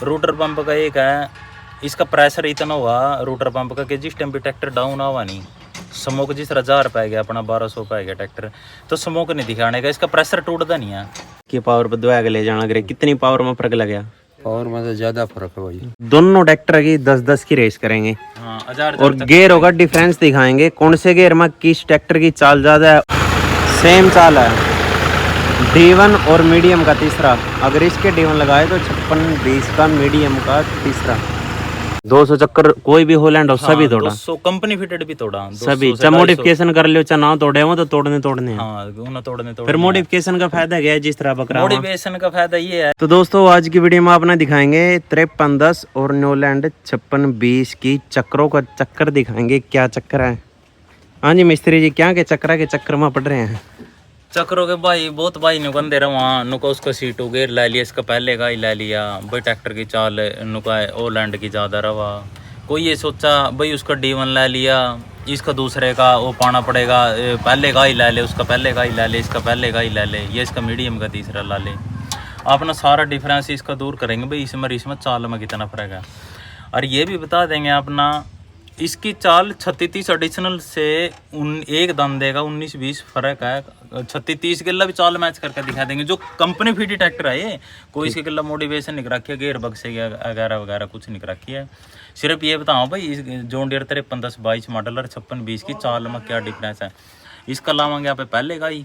Router pump का एक है, इसका प्रेशर इतना हुआ रूटर पंप का कि जिस टाइम पे ट्रैक्टर डाउन हुआ नहीं, स्मोक जिस तरह 1000 पे गया अपना 1200 पे गया ट्रैक्टर, तो स्मोक नहीं दिखाने का, इसका प्रेशर टूटता नहीं है कि पावर पर दो ले जाना करे। कितनी पावर में फर्क लग गया? पावर में तो ज्यादा फर्क है भाई। दोनों ट्रैक्टर की 10-10 की रेस करेंगे। हाँ, 1000 और गेयर होगा डिफरेंस दिखाएंगे, कौन से गेयर में किस ट्रैक्टर की चाल ज्यादा है। सेम चाल है D1 और मीडियम का तीसरा, अगर इसके D1 लगाए तो 56-20 का मीडियम का तीसरा। 200 चक्कर कोई भी होलैंड हो सभी तोड़ा, 200 कंपनी फिटेड भी तोड़ा, सभी। चाहे मॉडिफिकेशन कर लियो चाहे ना तोड़े हो तो तोड़ने हैं। हाँ, उन्हें तोड़ने फिर मॉडिफिकेशन का फायदा क्या है? जिस तरह बकरा मॉडिफिकेशन का फायदा ये है। तो दोस्तों आज की वीडियो में आपने दिखाएंगे 5310 और न्यूलैंड 5620 की चक्रों का चक्कर दिखाएंगे, क्या चक्कर है। हाँ जी मिस्त्री जी, क्या के चक्कर के चक्कर में पड़ रहे हैं? चक्रों के भाई बहुत भाई नुकन दे रहा वहाँ नुका, उसका सीटू गेर ले लिया, इसका पहले का ही ले लिया भाई, ट्रैक्टर की चाल नुका ओ लैंड की ज़्यादा रवा। कोई ये सोचा भाई उसका D1 ले लिया, इसका दूसरे का वो पाना पड़ेगा, पहले का ही ले ले, उसका पहले का ही ले ले, इसका पहले का ही ले ले, ये इसका मीडियम का तीसरा ला ले। अपना सारा डिफरेंस इसका दूर करेंगे भाई, इसमें चाल में कितना फर्क है। और ये भी बता देंगे अपना इसकी चाल 3630 एडिशनल से एक दाम देगा, 19-20 फर्क है। 3630 के भी चाल मैच करके दिखा देंगे, जो कंपनी फीडी ट्रैक्टर है ये, कोई इसके गला मोटिवेशन नहीं रखी है, गेयर बक्से वगैरह वगैरह कुछ नहीं रखी है। सिर्फ ये बताओ भाई जॉन डियर 5310-22 मॉडल और 5620 की चाल में क्या डिफरेंस है। इसका लाएंगे आप पहले का ही,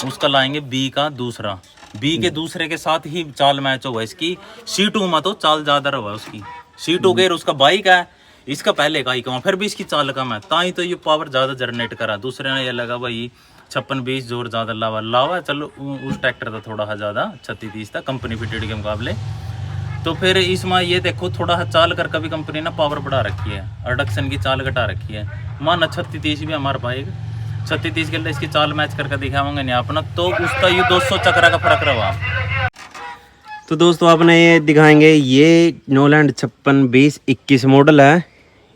उसका लाएंगे B का दूसरा, B के दूसरे के साथ ही चाल मैच होगा इसकी। C2 में तो चाल ज़्यादा रहा उसकी, C2 गेयर उसका बाइक है, इसका पहले का ही कमा, फिर भी इसकी चाल कम है, ताई तो ये पावर ज़्यादा जनरेट करा। दूसरे ने ये लगा भाई 5620 जोर ज़्यादा लावा चलो, उस ट्रैक्टर था थोड़ा ज़्यादा 3630 था कंपनी फिटेड के मुकाबले। तो फिर इसमें ये देखो थोड़ा चाल कर कभी कंपनी ने पावर बढ़ा रखी है, रिडक्शन की चाल घटा रखी है। माना 3630 भी हमारे पाएग 3630 के लिए इसकी चाल मैच करके दिखावांगे नहीं अपना, तो उसका ये 200 चक्रा का फर्क रहा। तो दोस्तों आपने ये दिखाएंगे, ये न्यूलैंड 5620-21 मॉडल है।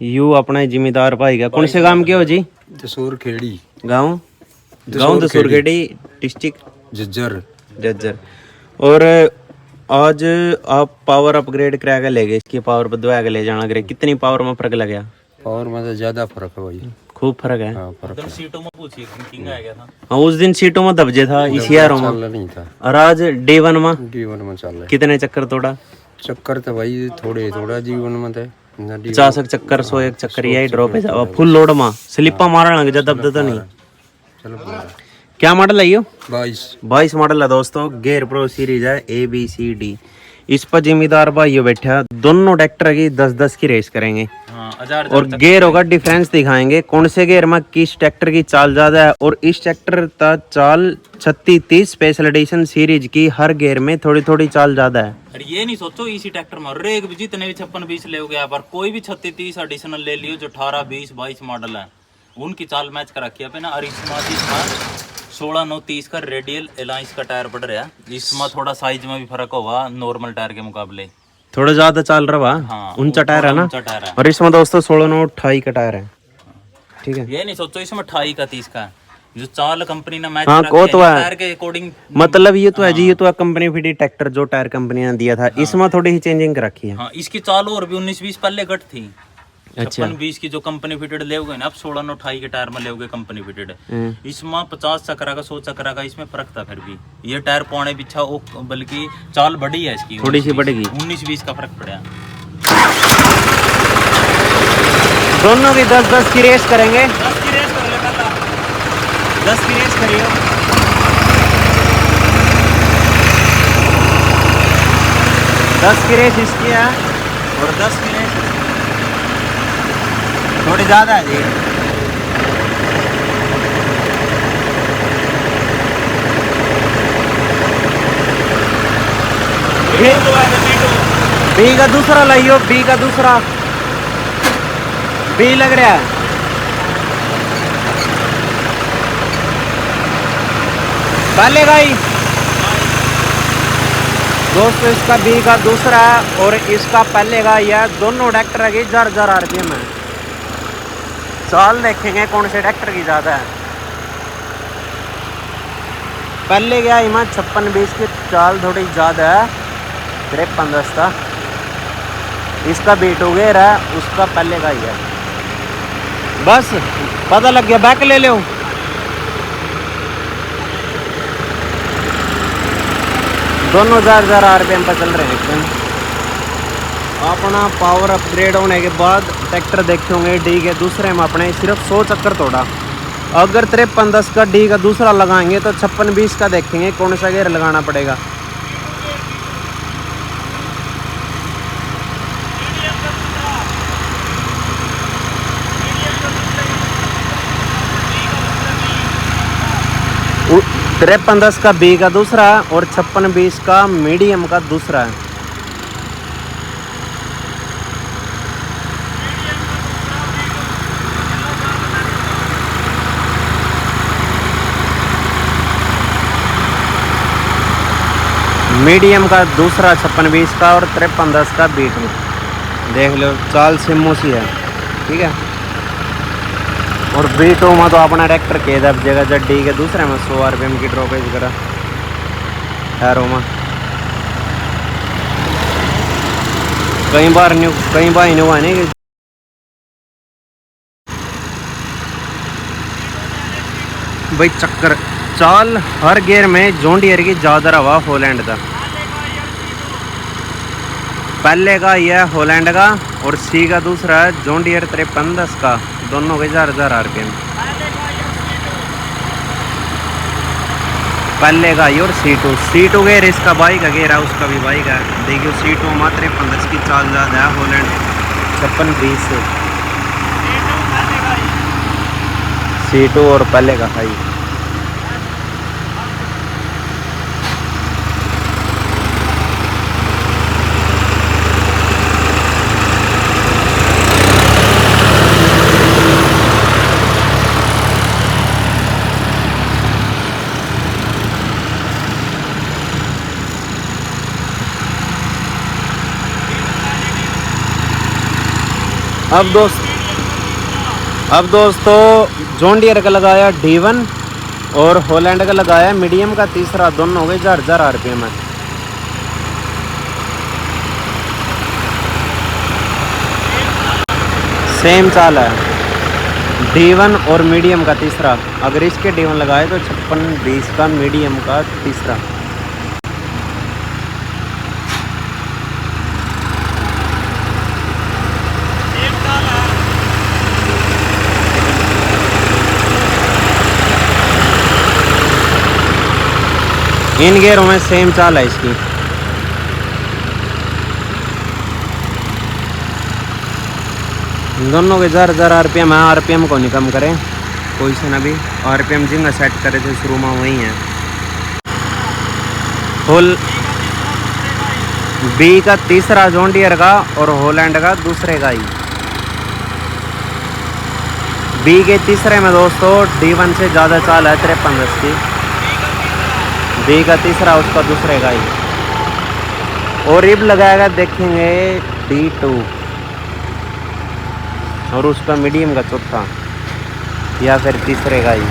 यू अपना जिम्मेदार भाई का कौन से गांव के हो जी? दसूर खेड़ी गांव दसूर खेड़ी, डिस्ट्रिक्ट जज्जर। और आज आप पावर अपग्रेड करा के ले गए, इसकी पावर बदवा के ले जाना करे। कितनी पावर में फर्क लग गया? पावर में तो ज्यादा फर्क है भाई, खूब फर्क है। हाँ, फर्क है। सीटों में पूछिए किंग आ गया था। हाँ, उस दिन सीटों में दबजे था इसी यारों में, चल नहीं था। और आज D1 में चल रहा है। कितने चक्कर तोड़ा? चक्कर तो भाई थोड़ा जीवन में थे 50 चक्कर 100 चक्कर यही ड्रॉप है जावा फुल लोड में स्लिपा मारन लग जा, दबदा नहीं। चलो क्या मॉडल है यो? 22 मॉडल है दोस्तों, गेयर प्रो सीरीज है ABCD। इस पर जिम्मेदार भाई बैठा, दोनों ट्रैक्टर की 10-10 की रेस करेंगे। और गेयर होगा डिफरेंस दिखाएंगे, कौन से गेयर में किस ट्रैक्टर की चाल ज्यादा है। और इस ट्रैक्टर का चाल 3630 स्पेशल एडिशन सीरीज की हर गेयर में थोड़ी थोड़ी चाल ज्यादा है। अरे ये नहीं सोचो इसी ट्रैक्टर में रेक भी जितने भी 5620 ले गया, पर कोई भी 3630 एडिशनल ले लियो जो 18, 20, 22 मॉडल है, उनकी चाल मैच कर रखी है ना। और इसमें 16-9-30 का रेडियल एलाइंस का टायर पड़ रहा है, इसमें थोड़ा साइज में भी फर्क होगा नॉर्मल टायर के मुकाबले, थोड़ा ज्यादा चाल रहा है। हाँ, ऊंचा टायर है ना। टायर है। और इसमें दोस्तों 16-9-28 का टायर है, ठीक है। ये नहीं सोचो इसमें 28 का 30 का जो चाल कंपनी ने मैच हाँ, करा तो है टायर के अकॉर्डिंग, मतलब ये तो है जी, ये तो है कंपनी फिटी ट्रैक्टर जो टायर कंपनी ने दिया था। इसमें थोड़ी ही चेंजिंग कर रखी है। हाँ, इसकी चाल और भी 19-20 पहले घट थी। अच्छा, 56-20 की जो कंपनी फिटेड ले ना, अब 16-28 के टायर में ले कंपनी फिटेड, इसमें 50 चक्रा का 100 चक्रा का इसमें फर्क था। फिर भी ये टायर पौने पीछा बल्कि चाल बढ़ी है इसकी, थोड़ी सी बढ़ेगी, 19-20 का फर्क पड़ा। दोनों की 10-10 की रेस करेंगे। 10 की रेस कर लेता था, 10 की रेस करिए। 10 की रेस इसकी है और 10 की रेस थोड़ी ज्यादा है जी। B का दूसरा लाइयो, B का दूसरा B लग रहा है। पहले का ही दोस्तों, इसका B का दूसरा है और इसका पहले का यह, दोनों ट्रैक्टर की जार RPM है। चाल देखेंगे कौन से ट्रैक्टर की ज़्यादा है। पहले गया इमा 5620 की चाल थोड़ी ज़्यादा है, 5310 था। इसका B2 गेयर है, उसका पहले का ही है। बस पता लग गया, बैक ले लो। दोनों 1000 RPM पर चल रहे हैं एकदम। अपना पावर अपग्रेड होने के बाद ट्रैक्टर देखे होंगे डी के दूसरे में अपने सिर्फ 100 चक्कर तोड़ा। अगर 5310 का डी का दूसरा लगाएंगे तो 5620 का देखेंगे कौन सा गेयर लगाना पड़ेगा। उ 5310 का बी का दूसरा और 5620 का मीडियम का दूसरा है। मीडियम का दूसरा 5620 का और 5310 का B2 देख लो, चाल सिमो सी है, ठीक है। और B2 में तो अपना ट्रैक्टर के दब जगह जड्डी के दूसरे में 100 RPM की ड्रॉपेज करा हैरो में। कई बार नहीं हुआ नहीं कि भाई चक्कर चाल हर गियर में जॉन डियर की ज़्यादा रहा हॉलैंड का। पहले का यह हॉलैंड का और सी का दूसरा है जॉन डियर 5310 का, दोनों के 1000 RPM। पहले का ये और C2 गेयर इसका बाइक का गेयर है, उसका भी बाइक है। देखियो C2 मात्र 5310 की चाल ज़्यादा है, हॉलैंड 5620 से। C2 और पहले का हाई। अब दोस्तों जॉन डियर का लगाया D1 और हॉलैंड का लगाया मीडियम का तीसरा, दोनों हो गए 1000 RPM है। सेम चाल है, D1 और मीडियम का तीसरा। अगर इसके D1 लगाए तो 5620 का मीडियम का तीसरा। इन गेयरों में सेम चाल है इसकी। दोनों के 1000 RPM है। RPM को नहीं कम करें कोई से ना भी, RPM जिनका सेट करे थे शुरू में वही है। होल बी का तीसरा जॉन डियर का और हॉलैंड का दूसरे का ही। बी के तीसरे में दोस्तों D1 से ज़्यादा चाल है 5310 की। बी का तीसरा उसका दूसरे का ही। और रिब लगाएगा देखेंगे D2 और उसका मीडियम का चौथा या फिर तीसरे का ही।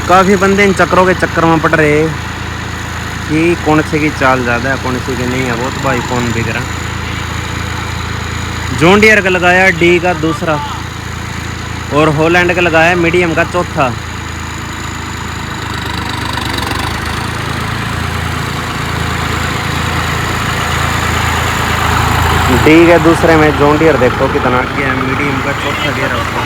काफ़ी बंदे इन चक्रों के चक्कर में पड़ रहे कि कौन से की चाल ज़्यादा है कौन से की नहीं है। वो तो भाई कौन बिक रहा। जॉन डियर का लगाया डी का दूसरा और हॉलैंड का लगाया मीडियम का चौथा। डी के दूसरे में जॉन डियर देखो कितना गया, मीडियम का चौथा गियर है उसका।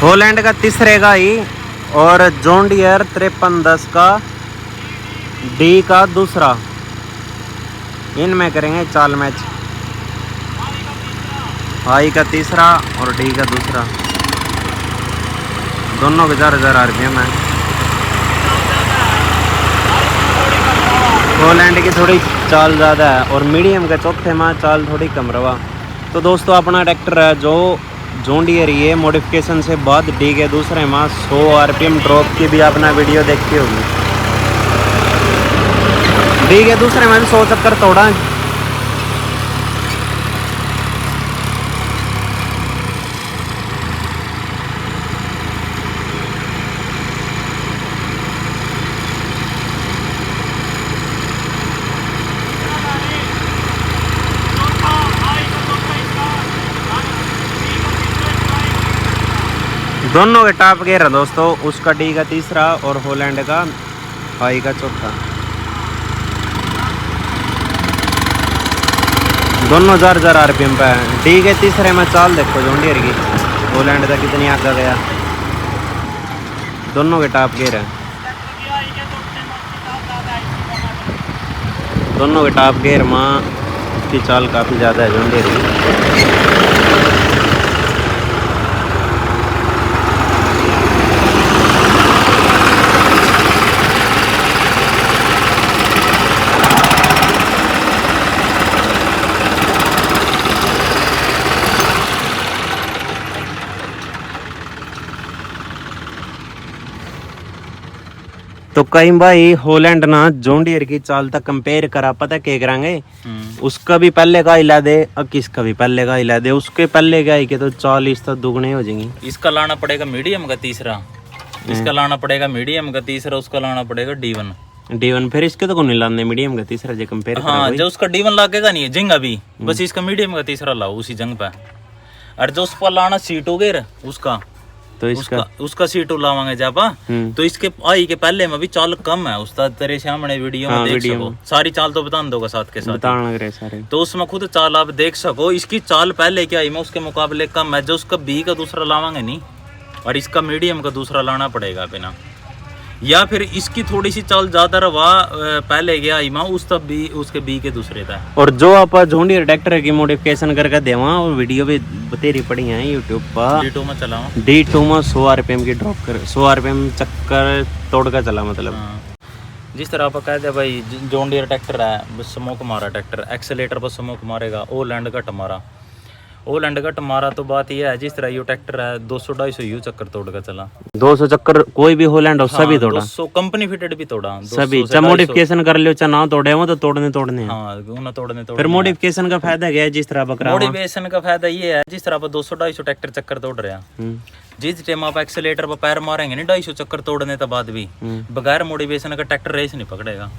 हॉलैंड का तीसरे का ही और जॉन डियर 5310 का डी का दूसरा। इनमें करेंगे चाल मैच। आई का तीसरा और डी का दूसरा। दोनों के 4000 RPM है। होलैंड की थोड़ी चाल ज़्यादा है और मीडियम के चौथे में चाल थोड़ी कम रवा। तो दोस्तों अपना ट्रैक्टर है जो जॉन डियर ये मॉडिफिकेशन से बाद डी के दूसरे में 100 RPM ड्रॉप की भी अपना वीडियो देखी होगी। डी के दूसरे में 100 चक्कर तोड़ा। दोनों के टॉप गेयर है दोस्तों, उसका डी का तीसरा और होलैंड का हाई का चौथा। दोनों 4000 RPM पे है। डी के तीसरे में चाल देखो जॉन डियर की, होलैंड का कितनी आगे गया। दोनों के टॉप गेयर है। दोनों के टॉप गेयर में की चाल काफ़ी ज़्यादा है जॉन डियर की। तो कई भाई होलैंड ना जॉन डियर की चाल तक कंपेयर करा, पता क्या करांगे, उसका भी पहले का हिला दे और किसका भी पहले का हिला दे, उसके पहले का ही के तो 40 तो दुगने हो जाएंगे। इसका लाना पड़ेगा मीडियम का तीसरा, इसका लाना पड़ेगा मीडियम का तीसरा, उसका लाना पड़ेगा D1। फिर इसके तो कौन नहीं लाने मीडियम का तीसरा जो कंपेयर करा। हाँ, जो उसका D1 लागेगा नहीं है जंग अभी, बस इसका मीडियम का तीसरा लाओ उसी जंग पे। और जो उस पर लाना C2 गेर उसका तो उसका C2 लावांगे जापा। तो इसके आई के पहले में भी चाल कम है, उसका तेरे सामने वीडियो में देख सको, सारी चाल तो बता दोगा साथ के साथ सारे। तो उसमें खुद चाल आप देख सको, इसकी चाल पहले क्या आई में उसके मुकाबले कम है। जो उसका B का दूसरा लावांगे नहीं और इसका मीडियम का दूसरा लाना पड़ेगा बिना, या फिर इसकी थोड़ी सी चाल ज्यादा रवा पहले गया आई माँ उस तब भी उसके B के दूसरे था। और जो आप जॉन डियर ट्रैक्टर की मॉडिफिकेशन करके देवा और वीडियो भी बतेरी पड़ी है यूट्यूब पर। D2 में चलाओ, D2 में 100 RPM की ड्रॉप कर 100 RPM चक्कर तोड़ कर चला मतलब। जिस तरह आप कहते हैं भाई जॉन डियर ट्रैक्टर है बस स्मोक मारा ट्रैक्टर, एक्सेलेटर पर स्मोक मारेगा, ओ लैंड घट मारा, ओ लैंड घट मारा। तो बात यह है जिस तरह ये ट्रैक्टर है 200-250 यू चक्कर तोड़ कर चला। 200 चक्कर कोई भी होलैंड हो सभी तोड़ा, 200 कंपनी फिटेड भी तोड़ा सभी। चाहे मॉडिफिकेशन कर लियो चाहे ना तोड़े हो तो तोड़ने हाँ तोड़ने। फिर मॉडिफिकेशन का फायदा क्या है, जिस तरह बकरा मॉडिफिकेशन का फायदा ये है जिस तरह आप 200-250 ट्रैक्टर चक्कर तोड़ रहे हैं, जिस टाइम आप एक्सेलेटर पर पैर मारेंगे नहीं 250 चक्कर तोड़ने के बाद भी बगैर मोटिवेशन का ट्रैक्टर रेस नहीं पकड़ेगा,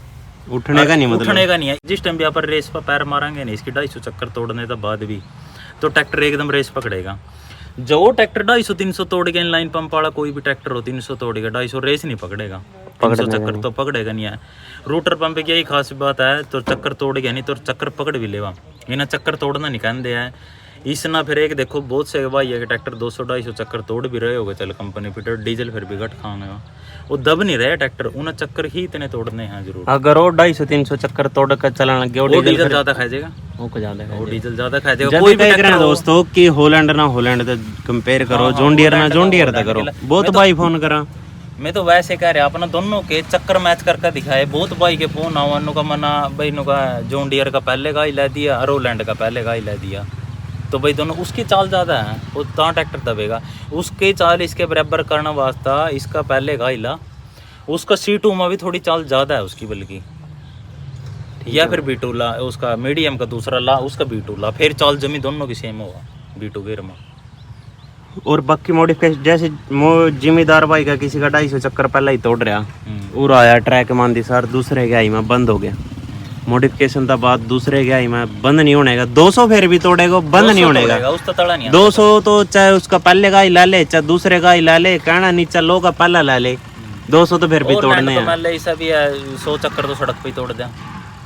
उठने का नहीं मतलब उठने का नहीं है। जिस टाइम भी आप रेस पर पैर मारेंगे नहीं इसकी 250 चक्कर तोड़ने के बाद भी तो ट्रैक्टर एकदम रेस पकड़ेगा। जो ट्रैक्टर 250-300 तोड़ गया लाइन पंप वाला कोई भी ट्रैक्टर हो 300 तोड़ेगा, 250 रेस नहीं पकड़ेगा, 300 चक्कर तो पकड़ेगा नहीं है। रूटर पंप की यही खास बात है, तो चक्कर तोड़ गया नहीं तो चक्कर पकड़ भी लेवा, इन्हें चक्कर तोड़ना नहीं कहते हैं। इस ना फिर एक देखो बहुत से भाई है कि ट्रैक्टर 200-250 चक्कर तोड़ भी रहे होगे, चल कंपनी फिटर डीजल फिर भी घट खाएंगे, वो दब नहीं रहे ट्रैक्टर, उन्हें चक्कर ही इतने तोड़ने हैं जरूर। अगर वो 250-300 चक्कर तोड़ कर चलाने लग गया, डीजल ज्यादा खा जाएगा, वो डीजल ज्यादा खा जाएगा। कोई भी ट्रैक्टर दोस्तों कि होलैंड ना होलैंड तो कंपेयर करो, जॉन डियर ना जॉन डियर तो करो। बहुत भाई फोन करा, मैं तो वैसे कह रहा अपना दोनों के चक्कर मैच करके दिखाए। बहुत भाई के फोन आओ नु का मना भाई नु का जॉन डियर का पहले का ही ला दिया और होलैंड का पहले का ही ला दिया, तो भाई दोनों उसकी चाल ज़्यादा है, वो तो ट्रैक्टर दबेगा। उसके चाल इसके बराबर करना वास्ता इसका पहले का हिला, उसका C2 में भी थोड़ी चाल ज़्यादा है उसकी बल्कि, या फिर B2 ला, उसका मीडियम का दूसरा ला, उसका B2 ला, फिर चाल जमी दोनों की सेम होगा B2 गेयर में। और बाकी मॉडिफिकेशन जैसे जिम्मेदार भाई का किसी का 250 चक्कर पहले ही तोड़ रहा और आया ट्रैक मानती सर दूसरे के आई में बंद हो गया, मॉडिफिकेशन का बाद दूसरे के आई में बंद नहीं होने का, 200 फिर भी तोड़ेगा बंद नहीं होने का, 200 तो चाहे उसका पहले का ही ला ले चाहे दूसरे का ही ला ले, कहना नीचा लो का पहला ला ले, 200 तो फिर भी तोड़ने हैं। 100 चक्कर तो सड़क पे ही तोड़ दे,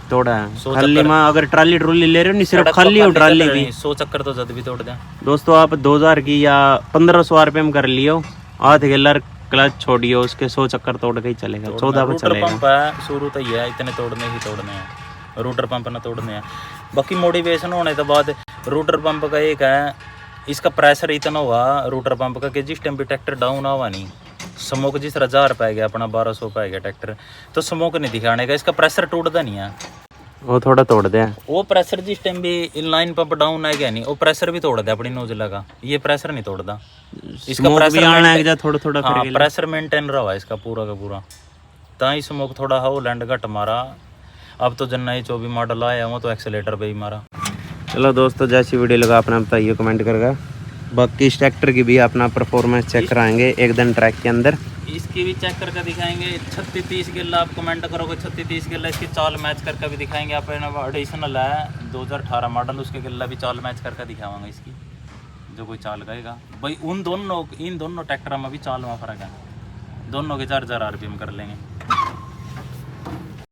तोड़ा है खाली में। अगर ट्राली ट्रोली ले रहे हो नहीं सिर्फ खाली हो ट्राली भी 100 चक्कर तो जद भी तोड़ दे। दोस्तों आप 2000 की या 1500 RPM कर लियो, आध गेलर क्लच छोड़ियो, उसके 100 चक्कर तोड़ के ही चलेगा, 14 पे चलेगा। पंप है शुरू तो ये है इतने तोड़ने ही तोड़ने हैं, रूटर पंप ना तोड़ने हैं। बाकी मोटिवेशन होने के बाद रूटर पंप का एक है, इसका प्रेशर इतना हुआ रूटर पंप का कि जिस टाइम भी ट्रैक्टर डाउन आवा नहीं स्मोक जिस 1000 पे गया अपना 1200 पे गया ट्रैक्टर, तो स्मोक नहीं दिखाने का, इसका प्रेशर टूटता नहीं है। वो थोड़ा तोड़ दे। वो प्रेशर जिस टाइम भी इनलाइन पंप डाउन है क्या नहीं, वो प्रेशर भी तोड़ दे अपनी नोजल का, ये प्रेशर नहीं तोड़ता। इसका प्रेशर आना है थोड़ा थोड़ा हाँ, प्रेशर मेंटेन रहा है इसका पूरा का पूरा, ताई स्मोक थोड़ा हॉलैंड घट मारा। अब तो जन्ना ही 24 मॉडल आया वो तो एक्सेलेटर पे ही मारा। चलो दोस्तों, जैसी वीडियो लगा अपना बताइए कमेंट करके। बाकी इस ट्रैक्टर की भी अपना परफॉर्मेंस चेक कराएंगे एक दिन ट्रैक के अंदर। इसकी भी चेक करके दिखाएंगे। 36-30 गिल्ला आप कमेंट करोगे, 36-30 गिल्ला इसकी चाल मैच करके भी दिखाएंगे। आप एडिशनल है 2018 मॉडल, उसके गिल्ला भी चाल मैच करके दिखावांगे इसकी, जो कोई चाल कहेगा भाई। इन दोनों ट्रैक्टर में भी चाल में फर्क है, दोनों के 4,000 RPM कर लेंगे।